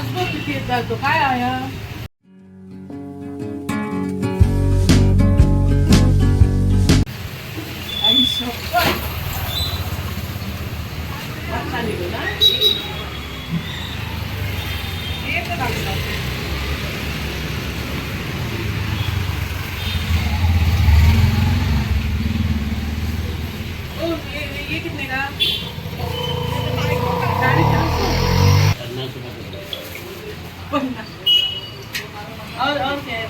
तासभर किती येतात तो काय आहे आई शपथ चालेल ना एक लागला ओ ये कितने का गाड़ी और क्या है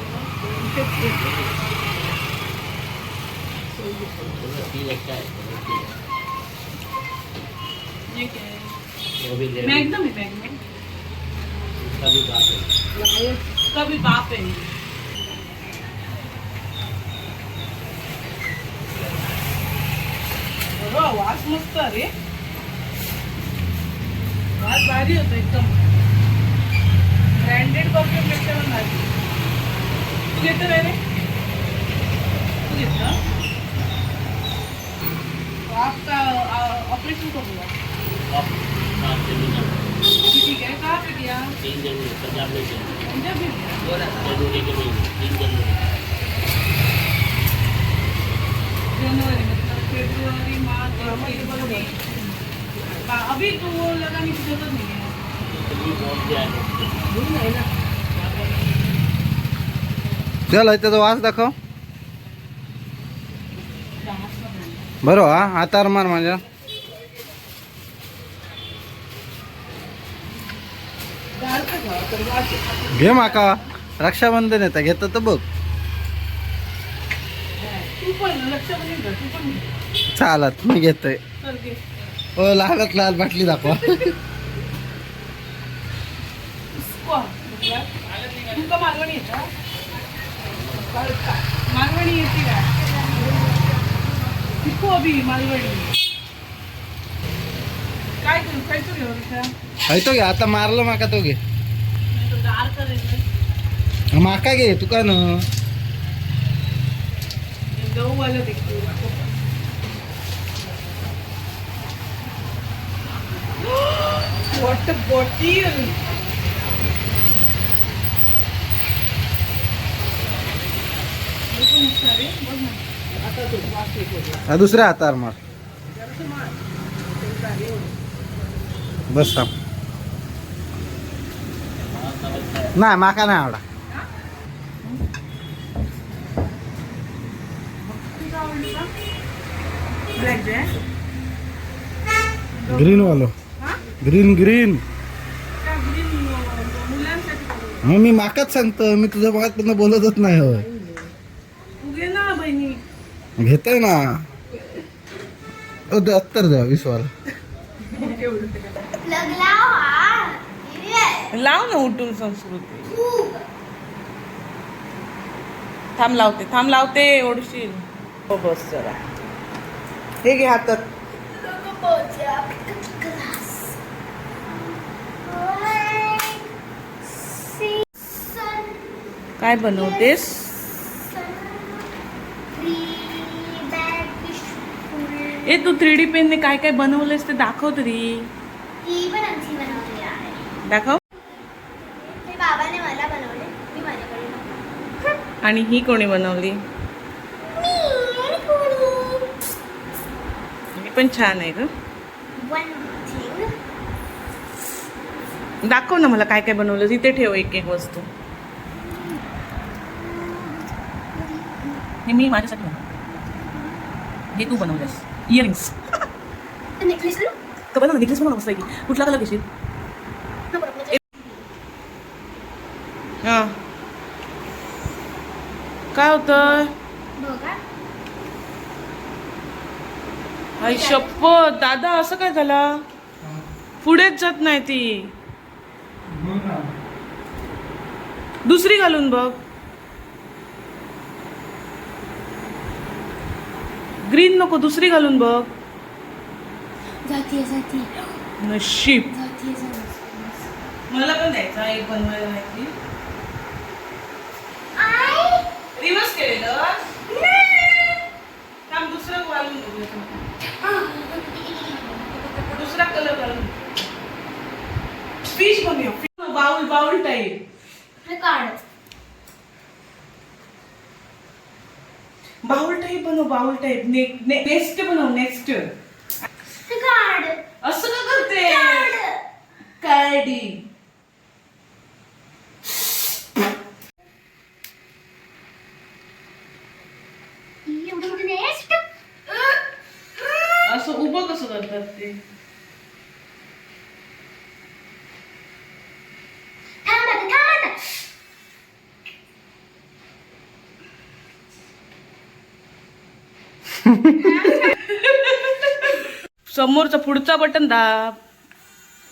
ये क्या है मैग्नम है मैग्नम कभी बाप है वास मस्त रे वास भारी होतो एकदम ब्रँडेड परफ्यूम पेक्षा पण भारी तू घेतो रे तू घेतलं आपका ऑपरेशन कब हुआ ठीक है कहाँ पे किया 3 जनवरी पंजाब में पंजाब में जनवरी के महीने 3 जनवरी जनवरी मतलब फरवरी मार्च अप्रैल अभी तो वो लगाने की जरूरत नहीं है अभी बहुत जाएगा चल त्याचा वास दाखव बरो हा हातार मार माझ्या घे माका रक्षाबंधन येतं घेतं तर बघ तू पण लक्ष पण तू पण चालत मी घेतोय चल घे ओ लालच लाल बाटली दाखवा तुमका मालवणी येतं मालवणी येते का शिकू अभि मालवणी काय करू काय तू घेऊ तो घे आता मारलं माका तो घे गार करेल माका घे तुका न गहू वाला देखतो वॉट बॉटल दुसऱ्या हातावर मार बस थांब नाही माका नाही आवडा ग्रीन वालो ग्रीन ग्रीन मग मी माकाच सांगतो मी तुझ्या भागात पण बोलतच नाही होय ना बहिणी घेतोय ना दत्तर द्या विश्वाला लाव ना उठून संस्कृती थांब लावते ओढशील हो बस जरा हे घे हातात काय बनवतेस ए तू 3D पेनने काय काय बनवलेस ते दाखव तरी दाखव बाबाने मला बनवले मी माझ्याकडे आणि ही कोणी बनवली ही पण छान आहे ग दाखव ना मला काय काय बनवलं इथे ठेव एक एक वस्तू हे मी माझ्यासाठी हे तू बनवलंस इयरिंग्स नेकलेस बनव ना नेकलेस बनव मस्त की कुठला कलर घेशील हां काय होतं बघा आई शप्पथ दादा असं काय झाला पुढेच जात नाही ती दुसरी घालून बघ ग्रीन नको दुसरी घालून बघ जाती नशीब जाती मला पण द्यायचा एक बनवायला माहिती रिवर्स केलेलं थांब दुसरं घालून बघूया दुसरा कलर घालून फिश बनवूया बाउल बाउल टाईप. हे काढ. बाउल टाईप बनव, बाउल टाईप. नेक्स्ट बनव, नेक्स्ट. हे काढ. असं का करते? काढ. काढी. एवढं मोठं नेस्ट. असं उभं कसं करतात ते? थांब आता, थांब आता. समोरचा पुढचा बटन दाब.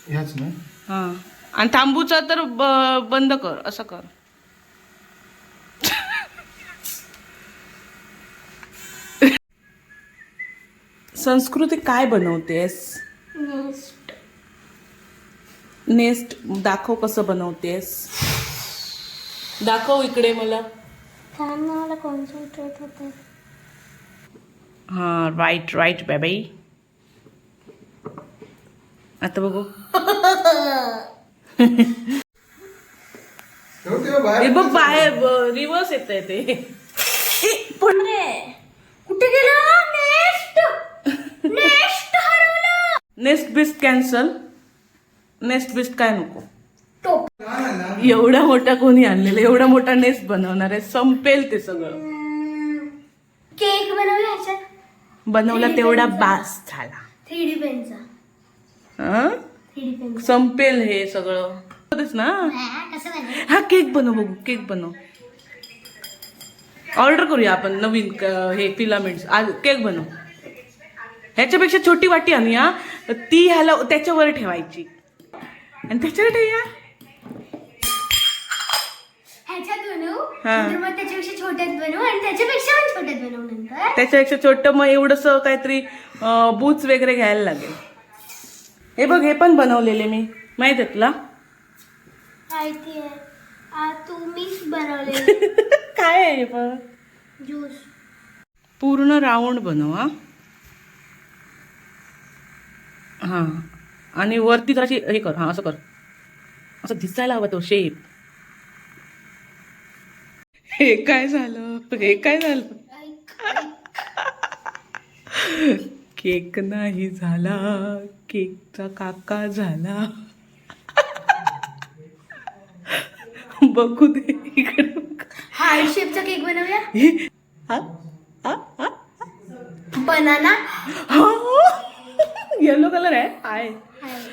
ह्याच ना. हा, आणि थांबूचा तर बंद कर. असं कर. संस्कृती काय बनवतेस? नेस्ट. नेस्ट दाखव कसं बनवतेस. दाखव इकडे मला. थांब ना, मला कॉन्सन्ट्रेट होतं. हा, राईट राईट बाई. आता बघू. हे बघ बाहेर रिवर्स येत आहे ते. पण रे कुठे गेला नेस्ट? नेस्ट हरवलं. नेक्स्ट बिस्ट कॅन्सल. नेक्स्ट बिस्ट काय नको. टोप. एवढा मोठा कोणी आणलेला? एवढा मोठा नेस्ट बनवणार आहे? संपेल ते सगळं. केक बनवला ह्याच्यात. बनवला तेवढा बास झाला. 3D पेनचा. हं? 3D पेनचा. संपेल हे सगळं. तेच ना. कसं बनवलं? हा, केक बनव बघू. केक बनव. ऑर्डर करूया आपण नवीन हे फिलामेंट्स. आज केक बनव. ह्याच्यापेक्षा छोटी वाटी आणूया. ती ह्याला त्याच्यावर ठेवायची आणि त्याच्यावर ठेवूया. ह्याच्यात बनवू. हा. नंतर मग त्याच्यापेक्षा छोट्यात बनवू आणि त्याच्यापेक्षा पण छोट्यात बनवू नंतर. त्याच्यापेक्षा छोटं मग एवढंस काहीतरी बूच वगैरे घ्यायला लागेल. हे बघ, हे पण बनवलेले मी. माहित आहे तुला? माहिती आहे. तुम्हीच बनवले. काय आहे हे पण? ज्यूस. पूर्ण राऊंड बनव. हा, आणि वरती जराशी हे कर. हा, असं कर. असं दिसायला हवं तो शेप. हे काय झालं? हे काय झालं? केक नाही झाला. केकचा काका झाला. बघू दे इकडे. हार्ट शेपचा केक बनवूया. बनाना. येलो कलर आहे.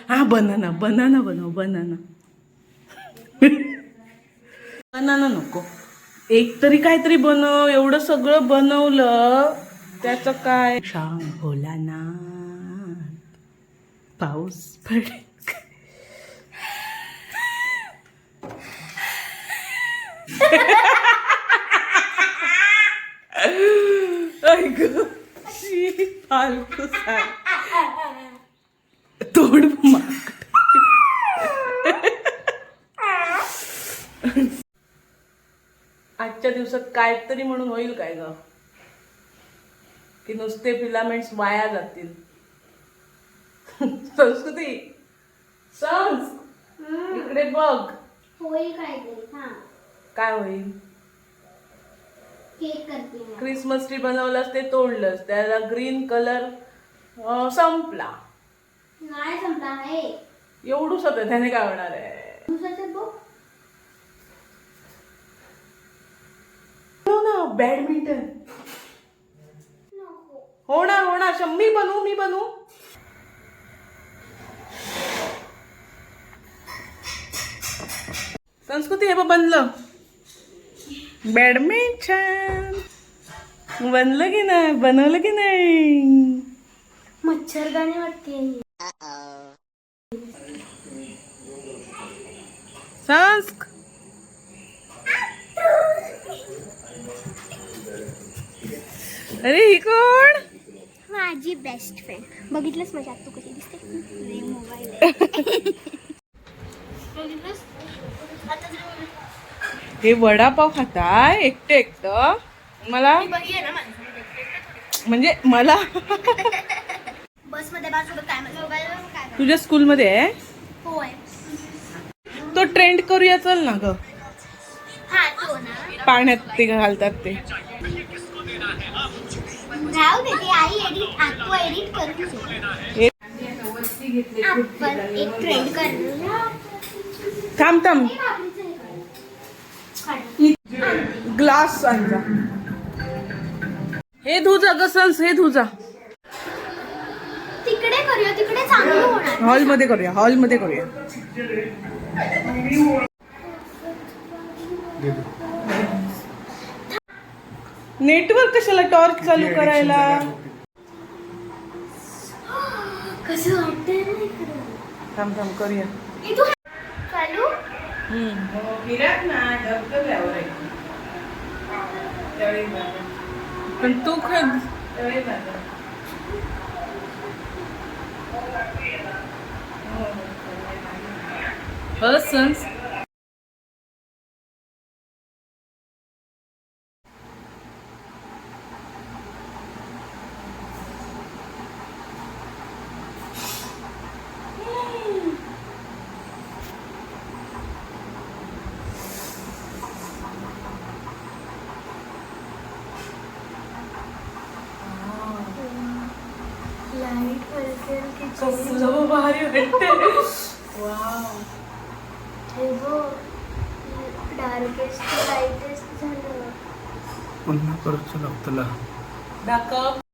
हा, बनाना. बनाना बनव. बनाना. बनाना नको. एक तरी काहीतरी बनव. एवढं सगळं बनवलं त्याचं काय? शाम होला ना, पाऊस पडेल. फालतू सांग. तोड माग. आजच्या दिवसात काहीतरी म्हणून होईल काय ग? की नुसते फिलामेंट्स वाया जातील. संस्कृती, इकडे बघ. होईल काहीतरी. हा, काय होईल? केक करते मी. क्रिसमस ट्री बनवलंस, ते तोडलंस, त्याला ग्रीन कलर संपला. नाही संपला आहे. एवढूच होतं, त्याने काय होणार आहे? दिवसाचं बघ. हो ना, बॅडमिंटन. नको. होणार. मी बनवू. संस्कृती, हे बघ बनलं. बॅडमिंटन बनलं की नाही? बनवलं की नाही? मच्छरदाणी वाटते. संस्क, अरे ही कोण? माझी बेस्ट फ्रेंड. बघितलंस माझ्या तू कशी दिसते? मोबाईल. हे वडापाव खाताय एकटं. मला म्हणजे मला बस मध्ये माझ्यासोबत काय मोबाईल काय? तुझ्या स्कूलमध्ये आहे? होय. तो ट्रेंड करूया चल ना ग. हा तो ना पाण्यात ते घालतात ते. राहू दे ते आई एडिट तू एडिट करून घे. आपण एक ट्रेंड करूया. थांब ग्लास आणजा. हे धुजा ग सन्स, हे धुजा. तिकडे करूया, तिकडे चांगलं होणार. हॉलमध्ये करूया. नेटवर्क कशाला टॉर्च चालू करायला. कसं वाटतंय ना इकडे. थांब करूया. हे तू चालू पण तू सन्स. लाईट पडते कसलं भारी वाटतंय. वाव. हे बघ डार्केस्ट लाईटेस्ट झालं. पुन्हा करूच लागतं. दाखव.